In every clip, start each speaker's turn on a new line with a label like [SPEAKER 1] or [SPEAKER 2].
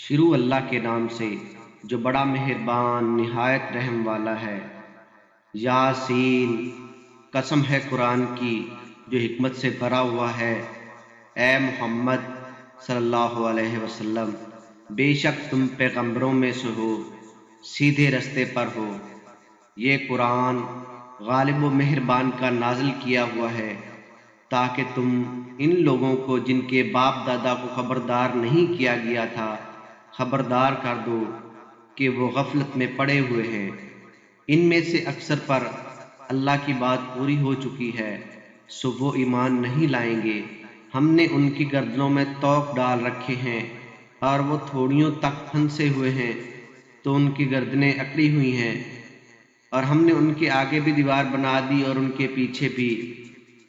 [SPEAKER 1] شروع اللہ کے نام سے جو بڑا مہربان نہایت رحم والا ہے۔ یاسین، قسم ہے قرآن کی جو حکمت سے بھرا ہوا ہے۔ اے محمد صلی اللہ علیہ وسلم، بے شک تم پیغمبروں میں سے ہو، سیدھے رستے پر ہو۔ یہ قرآن غالب و مہربان کا نازل کیا ہوا ہے تاکہ تم ان لوگوں کو جن کے باپ دادا کو خبردار نہیں کیا گیا تھا خبردار کر دو کہ وہ غفلت میں پڑے ہوئے ہیں۔ ان میں سے اکثر پر اللہ کی بات پوری ہو چکی ہے، سو وہ ایمان نہیں لائیں گے۔ ہم نے ان کی گردنوں میں طوق ڈال رکھے ہیں اور وہ تھوڑیوں تک پھنسے ہوئے ہیں تو ان کی گردنیں اکڑی ہوئی ہیں، اور ہم نے ان کے آگے بھی دیوار بنا دی اور ان کے پیچھے بھی،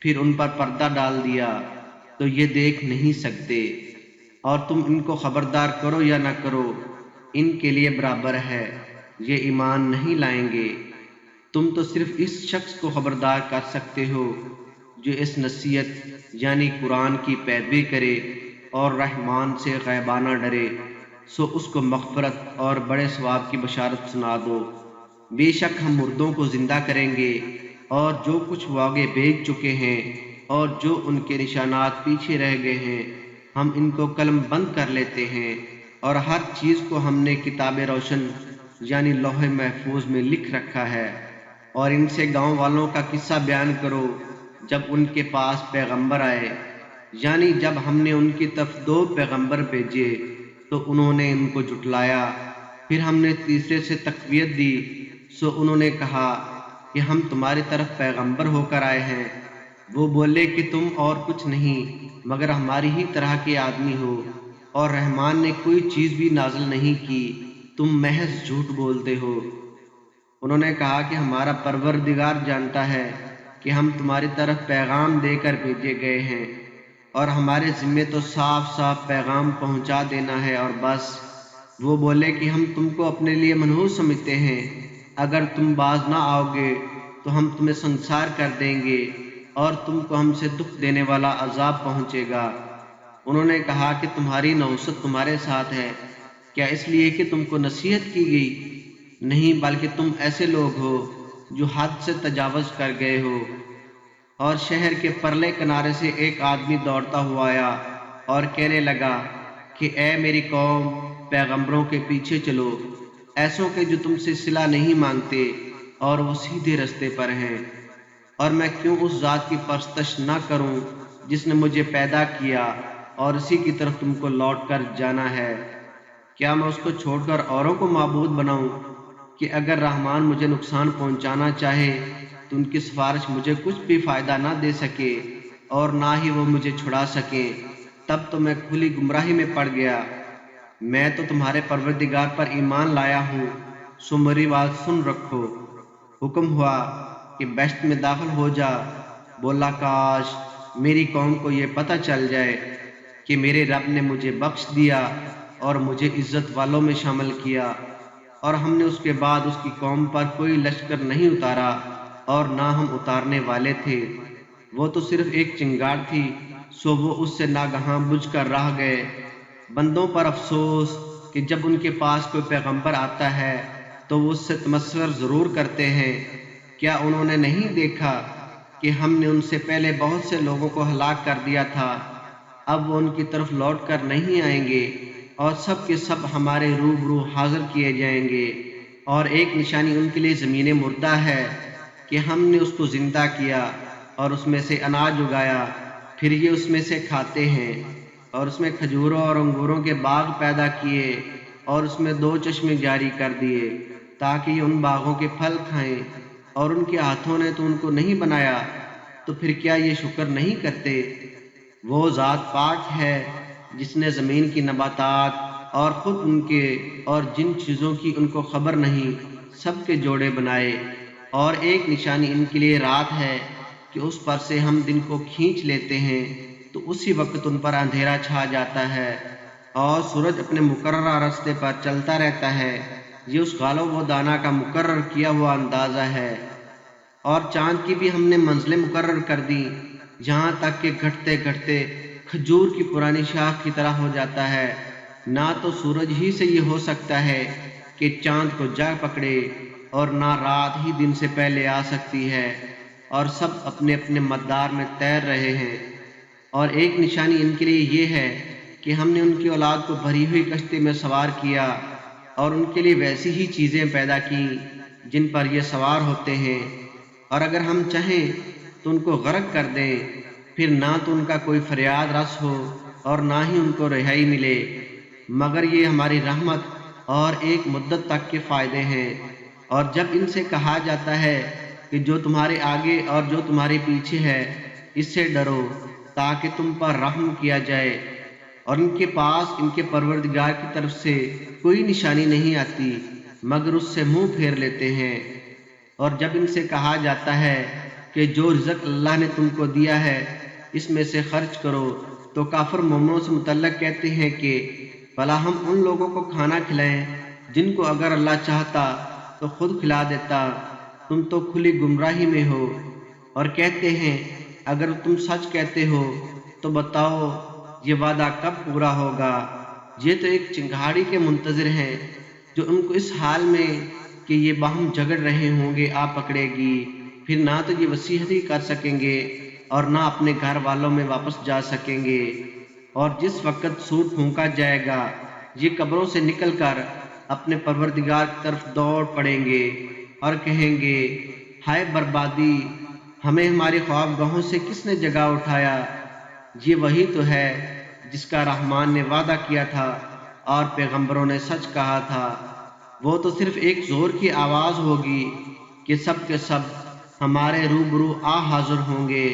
[SPEAKER 1] پھر ان پر پردہ ڈال دیا تو یہ دیکھ نہیں سکتے، اور تم ان کو خبردار کرو یا نہ کرو ان کے لیے برابر ہے، یہ ایمان نہیں لائیں گے۔ تم تو صرف اس شخص کو خبردار کر سکتے ہو جو اس نصیحت یعنی قرآن کی پیروی کرے اور رحمان سے غیبانہ ڈرے، سو اس کو مغفرت اور بڑے ثواب کی بشارت سنا دو۔ بے شک ہم مردوں کو زندہ کریں گے، اور جو کچھ وہ آگے بھیج چکے ہیں اور جو ان کے نشانات پیچھے رہ گئے ہیں ہم ان کو قلم بند کر لیتے ہیں، اور ہر چیز کو ہم نے کتاب روشن یعنی لوح محفوظ میں لکھ رکھا ہے۔ اور ان سے گاؤں والوں کا قصہ بیان کرو جب ان کے پاس پیغمبر آئے، یعنی جب ہم نے ان کی طرف 2 پیغمبر بھیجے تو انہوں نے ان کو جھٹلایا، پھر ہم نے تیسرے سے تقویت دی، سو انہوں نے کہا کہ ہم تمہاری طرف پیغمبر ہو کر آئے ہیں۔ وہ بولے کہ تم اور کچھ نہیں مگر ہماری ہی طرح کے آدمی ہو، اور رحمان نے کوئی چیز بھی نازل نہیں کی، تم محض جھوٹ بولتے ہو۔ انہوں نے کہا کہ ہمارا پروردگار جانتا ہے کہ ہم تمہاری طرف پیغام دے کر بھیجے گئے ہیں، اور ہمارے ذمے تو صاف صاف پیغام پہنچا دینا ہے اور بس۔ وہ بولے کہ ہم تم کو اپنے لیے منحوس سمجھتے ہیں، اگر تم باز نہ آؤ گے تو ہم تمہیں سنسار کر دیں گے اور تم کو ہم سے دکھ دینے والا عذاب پہنچے گا۔ انہوں نے کہا کہ تمہاری نحوست تمہارے ساتھ ہے، کیا اس لیے کہ تم کو نصیحت کی گئی؟ نہیں، بلکہ تم ایسے لوگ ہو جو حد سے تجاوز کر گئے ہو۔ اور شہر کے پرلے کنارے سے ایک آدمی دوڑتا ہوا آیا اور کہنے لگا کہ اے میری قوم، پیغمبروں کے پیچھے چلو، ایسوں کے جو تم سے صلہ نہیں مانگتے اور وہ سیدھے رستے پر ہیں۔ اور میں کیوں اس ذات کی پرستش نہ کروں جس نے مجھے پیدا کیا اور اسی کی طرف تم کو لوٹ کر جانا ہے؟ کیا میں اس کو چھوڑ کر اوروں کو معبود بناؤں کہ اگر رحمان مجھے نقصان پہنچانا چاہے تو ان کی سفارش مجھے کچھ بھی فائدہ نہ دے سکے اور نہ ہی وہ مجھے چھڑا سکیں، تب تو میں کھلی گمراہی میں پڑ گیا۔ میں تو تمہارے پروردگار پر ایمان لایا ہوں، سو میری بات سن رکھو۔ حکم ہوا کہ بہشت میں داخل ہو جا۔ بولا کاش میری قوم کو یہ پتہ چل جائے کہ میرے رب نے مجھے بخش دیا اور مجھے عزت والوں میں شامل کیا، اور ہم نے اس کے بعد اس کی قوم پر کوئی لشکر نہیں اتارا اور نہ ہم اتارنے والے تھے۔ وہ تو صرف ایک چنگاڑ تھی، سو وہ اس سے ناگہاں بجھ کر رہ گئے۔ بندوں پر افسوس کہ جب ان کے پاس کوئی پیغمبر آتا ہے تو وہ اس سے تمسخر ضرور کرتے ہیں۔ کیا انہوں نے نہیں دیکھا کہ ہم نے ان سے پہلے بہت سے لوگوں کو ہلاک کر دیا تھا؟ اب وہ ان کی طرف لوٹ کر نہیں آئیں گے، اور سب کے سب ہمارے روبرو حاضر کیے جائیں گے۔ اور ایک نشانی ان کے لیے زمین مردہ ہے کہ ہم نے اس کو زندہ کیا اور اس میں سے اناج اگایا، پھر یہ اس میں سے کھاتے ہیں، اور اس میں کھجوروں اور انگوروں کے باغ پیدا کیے اور اس میں 2 چشمے جاری کر دیے تاکہ یہ ان باغوں کے پھل کھائیں، اور ان کے ہاتھوں نے تو ان کو نہیں بنایا، تو پھر کیا یہ شکر نہیں کرتے؟ وہ ذات پاک ہے جس نے زمین کی نباتات اور خود ان کے اور جن چیزوں کی ان کو خبر نہیں سب کے جوڑے بنائے۔ اور ایک نشانی ان کے لیے رات ہے کہ اس پر سے ہم دن کو کھینچ لیتے ہیں تو اسی وقت ان پر اندھیرا چھا جاتا ہے، اور سورج اپنے مقررہ راستے پر چلتا رہتا ہے۔ یہ اس غالب و دانا کا مقرر کیا ہوا اندازہ ہے۔ اور چاند کی بھی ہم نے منزلیں مقرر کر دی، یہاں تک کہ گھٹتے گھٹتے کھجور کی پرانی شاخ کی طرح ہو جاتا ہے، نہ تو سورج ہی سے یہ ہو سکتا ہے کہ چاند کو جا پکڑے، اور نہ رات ہی دن سے پہلے آ سکتی ہے، اور سب اپنے اپنے مدار میں تیر رہے ہیں۔ اور ایک نشانی ان کے لیے یہ ہے کہ ہم نے ان کی اولاد کو بھری ہوئی کشتی میں سوار کیا، اور ان کے لیے ویسی ہی چیزیں پیدا کیں جن پر یہ سوار ہوتے ہیں، اور اگر ہم چاہیں تو ان کو غرق کر دیں، پھر نہ تو ان کا کوئی فریاد رس ہو اور نہ ہی ان کو رہائی ملے، مگر یہ ہماری رحمت اور ایک مدت تک کے فائدے ہیں۔ اور جب ان سے کہا جاتا ہے کہ جو تمہارے آگے اور جو تمہارے پیچھے ہے اس سے ڈرو تاکہ تم پر رحم کیا جائے، اور ان کے پاس ان کے پروردگار کی طرف سے کوئی نشانی نہیں آتی مگر اس سے منہ پھیر لیتے ہیں۔ اور جب ان سے کہا جاتا ہے کہ جو رزق اللہ نے تم کو دیا ہے اس میں سے خرچ کرو، تو کافر مومنوں سے متعلق کہتے ہیں کہ بھلا ہم ان لوگوں کو کھانا کھلائیں جن کو اگر اللہ چاہتا تو خود کھلا دیتا، تم تو کھلی گمراہی میں ہو۔ اور کہتے ہیں اگر تم سچ کہتے ہو تو بتاؤ یہ وعدہ کب پورا ہوگا؟ یہ تو ایک چنگھاڑی کے منتظر ہیں جو ان کو اس حال میں کہ یہ باہم جھگڑ رہے ہوں گے آ پکڑے گی، پھر نہ تو یہ وصیت ہی کر سکیں گے اور نہ اپنے گھر والوں میں واپس جا سکیں گے۔ اور جس وقت سور پھونکا جائے گا یہ قبروں سے نکل کر اپنے پروردگار کی طرف دوڑ پڑیں گے اور کہیں گے ہائے بربادی، ہمیں ہمارے خوابگاہوں سے کس نے جگا اٹھایا؟ یہ وہی تو ہے جس کا رحمان نے وعدہ کیا تھا اور پیغمبروں نے سچ کہا تھا۔ وہ تو صرف ایک زور کی آواز ہوگی کہ سب کے سب ہمارے روبرو آ حاضر ہوں گے،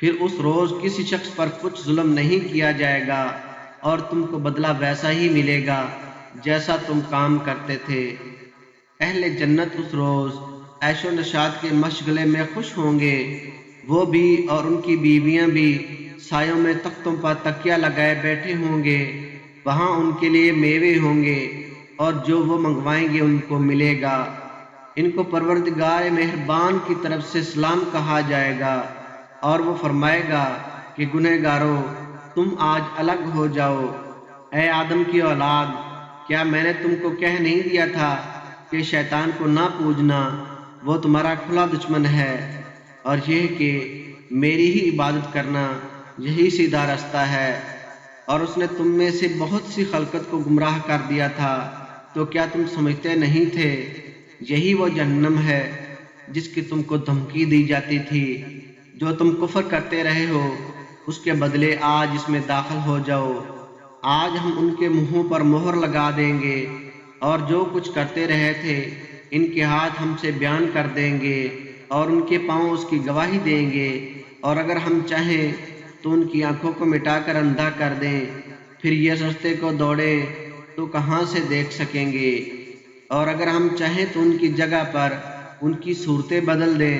[SPEAKER 1] پھر اس روز کسی شخص پر کچھ ظلم نہیں کیا جائے گا اور تم کو بدلہ ویسا ہی ملے گا جیسا تم کام کرتے تھے۔ اہل جنت اس روز عیش و نشاط کے مشغلے میں خوش ہوں گے، وہ بھی اور ان کی بیویاں بھی سایوں میں تختوں پر تکیہ لگائے بیٹھے ہوں گے، وہاں ان کے لیے میوے ہوں گے اور جو وہ منگوائیں گے ان کو ملے گا۔ ان کو پروردگار مہربان کی طرف سے سلام کہا جائے گا، اور وہ فرمائے گا کہ گنہگارو تم آج الگ ہو جاؤ۔ اے آدم کی اولاد، کیا میں نے تم کو کہہ نہیں دیا تھا کہ شیطان کو نہ پوجنا، وہ تمہارا کھلا دشمن ہے، اور یہ کہ میری ہی عبادت کرنا یہی سیدھا رستہ ہے۔ اور اس نے تم میں سے بہت سی خلقت کو گمراہ کر دیا تھا، تو کیا تم سمجھتے نہیں تھے یہی وہ جہنم ہے جس کی تم کو دھمکی دی جاتی تھی؟ جو تم کفر کرتے رہے ہو اس کے بدلے آج اس میں داخل ہو جاؤ۔ آج ہم ان کے منہوں پر مہر لگا دیں گے، اور جو کچھ کرتے رہے تھے ان کے ہاتھ ہم سے بیان کر دیں گے اور ان کے پاؤں اس کی گواہی دیں گے، اور اگر ہم چاہیں تو ان کی آنکھوں کو مٹا کر اندھا کر دیں، پھر یہ رستے کو دوڑیں تو کہاں سے دیکھ سکیں گے، اور اگر ہم چاہیں تو ان کی جگہ پر ان کی صورتیں بدل دیں،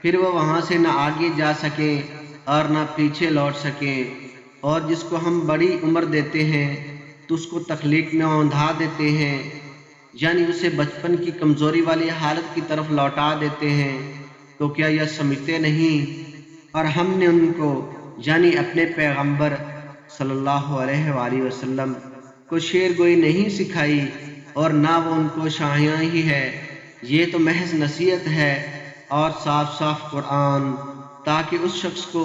[SPEAKER 1] پھر وہ وہاں سے نہ آگے جا سکیں اور نہ پیچھے لوٹ سکیں۔ اور جس کو ہم بڑی عمر دیتے ہیں تو اس کو تخلیق میں اوندھا دیتے ہیں، یعنی اسے بچپن کی کمزوری والی حالت کی طرف لوٹا دیتے ہیں، تو کیا یہ سمجھتے نہیں؟ اور ہم نے ان کو یعنی اپنے پیغمبر صلی اللہ علیہ وآلہ وسلم کو شعر گوئی نہیں سکھائی، اور نہ وہ ان کو شاعیاں ہی ہے، یہ تو محض نصیحت ہے اور صاف صاف قرآن، تاکہ اس شخص کو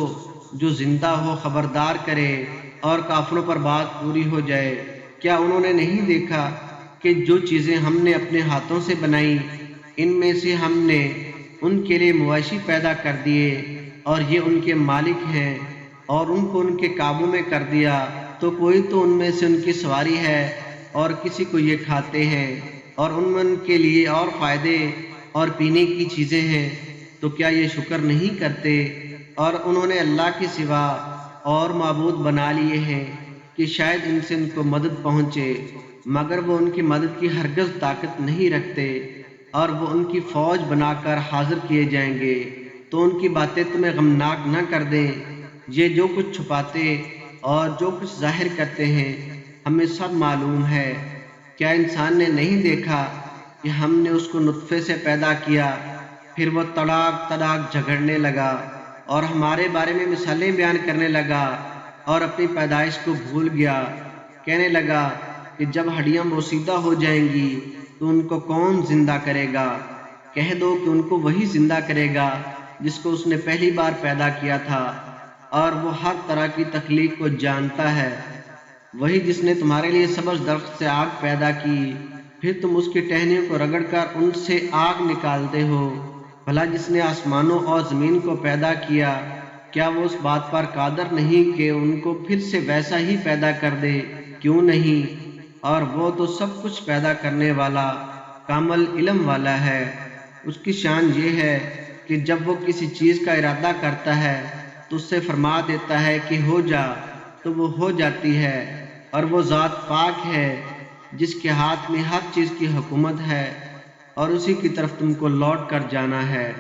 [SPEAKER 1] جو زندہ ہو خبردار کرے اور کافروں پر بات پوری ہو جائے۔ کیا انہوں نے نہیں دیکھا کہ جو چیزیں ہم نے اپنے ہاتھوں سے بنائیں ان میں سے ہم نے ان کے لیے مویشی پیدا کر دیے، اور یہ ان کے مالک ہیں، اور ان کو ان کے قابو میں کر دیا، تو کوئی تو ان میں سے ان کی سواری ہے اور کسی کو یہ کھاتے ہیں، اور ان میں ان کے لیے اور فائدے اور پینے کی چیزیں ہیں، تو کیا یہ شکر نہیں کرتے؟ اور انہوں نے اللہ کے سوا اور معبود بنا لیے ہیں کہ شاید ان سے ان کو مدد پہنچے، مگر وہ ان کی مدد کی ہرگز طاقت نہیں رکھتے، اور وہ ان کی فوج بنا کر حاضر کیے جائیں گے، تو ان کی باتیں تمہیں غمناک نہ کر دیں۔ یہ جو کچھ چھپاتے اور جو کچھ ظاہر کرتے ہیں ہمیں سب معلوم ہے۔ کیا انسان نے نہیں دیکھا کہ ہم نے اس کو نطفے سے پیدا کیا، پھر وہ تڑاک تڑاک جھگڑنے لگا اور ہمارے بارے میں مثالیں بیان کرنے لگا اور اپنی پیدائش کو بھول گیا، کہنے لگا کہ جب ہڈیاں بوسیدہ ہو جائیں گی تو ان کو کون زندہ کرے گا؟ کہہ دو کہ ان کو وہی زندہ کرے گا جس کو اس نے پہلی بار پیدا کیا تھا، اور وہ ہر طرح کی تخلیق کو جانتا ہے۔ وہی جس نے تمہارے لیے سبز درخت سے آگ پیدا کی، پھر تم اس کی ٹہنیوں کو رگڑ کر ان سے آگ نکالتے ہو۔ بھلا جس نے آسمانوں اور زمین کو پیدا کیا، کیا وہ اس بات پر قادر نہیں کہ ان کو پھر سے ویسا ہی پیدا کر دے؟ کیوں نہیں؟ اور وہ تو سب کچھ پیدا کرنے والا، کامل علم والا ہے۔ اس کی شان یہ ہے کہ جب وہ کسی چیز کا ارادہ کرتا ہے تو اس سے فرما دیتا ہے کہ ہو جا، تو وہ ہو جاتی ہے۔ اور وہ ذات پاک ہے جس کے ہاتھ میں ہر چیز کی حکومت ہے، اور اسی کی طرف تم کو لوٹ کر جانا ہے۔